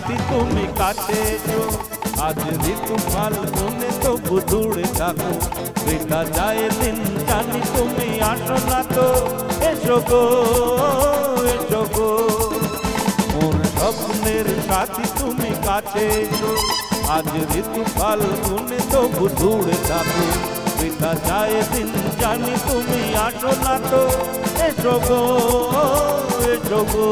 সাথী তুমি কাছে এসো। আজ ঋতু ফাল্গুনে তবু দূরে থাকো, বৃথা যায় দিন জানি তুমি আসো না তো। এসো গো এসো গো, মোর স্বপ্নের সাথী তুমি কাছে এসো। আজ ঋতু ফাল্গুনে তবু দূরে থাকো, বৃথা যায় দিন জানি তুমি আসো না তো। এসো গো এসো গো।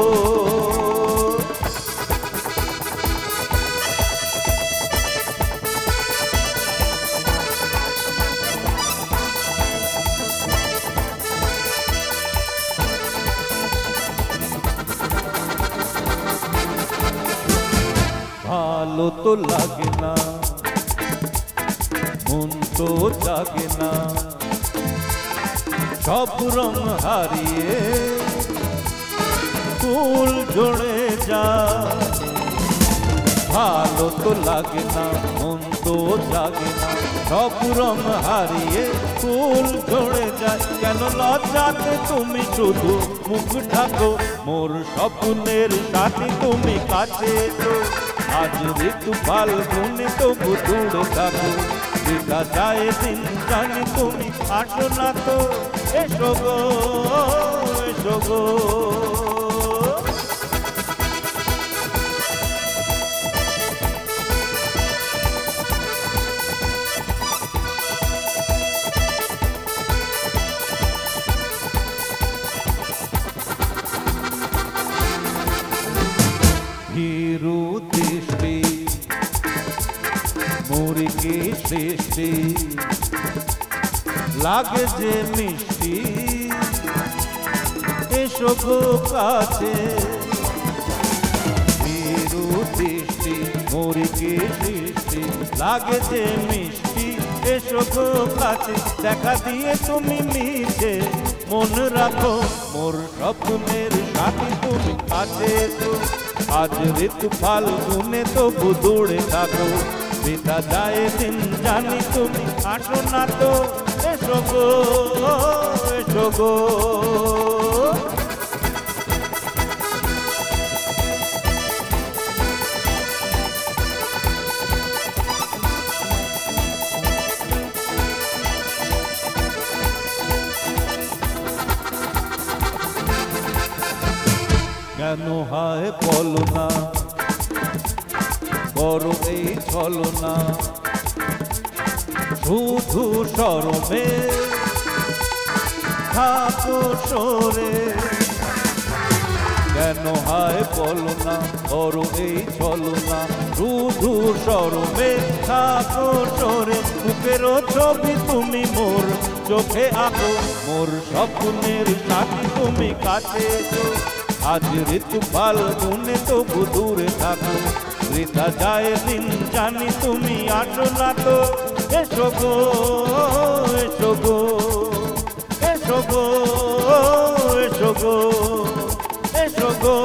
ভালো তো লাগে না, মন তো জাগে না, সব রং হারিয়ে ফুল ঝরে যায়। ভালো তো লাগে না, মন তো জাগে না, সব রং হারিয়ে ফুল ঝরে যায়। কেন লজ্জাতে তুমি শুধু মুখ ঢাকো, মোর স্বপ্নের সাথী তুমি কাছে এসো। আজ ঋতু ফাল্গুনে তবু দূরে থাকো, বৃথা যায় দিন জানি তুমি আসো না তো। এসো গো এসো গো। হিরু দৃষ্টি মুরগি সৃষ্টি লাগে যে মিষ্টি, এসো গো কাছে। হিরু দৃষ্টি মুরগি সৃষ্টি লাগে যে মিষ্টি, এসো গো কাছে। দেখা দিয়ে তুমি মিছে মন রাখো, মোর স্বপ্নের সাথী তুমি কাছে এসো। আজ ঋতু ফাল্গুনে তবু দূরে থাকো, বৃথা যায় দিন জানি তুমি আসো না তো। এসো গো এসো গো। কেন হয় বলো না, করো এই ছলনা, শুধু শরমে থাকো সরে। কেন হয় বলো না, করো এই ছলনা, শুধু শরমে থাকো সরে। বুকেরও ছবি তুমি মোর চোখে আঁকো, মোর স্বপ্নের সাথী তুমি কাছে এসো। আজ ঋতু ফাল্গুনে তবু দূরে থাকো, বৃথা যায় দিন জানি তুমি আসো না তো। এসো গো এসো গো এসো গো এসো গো এসো গো।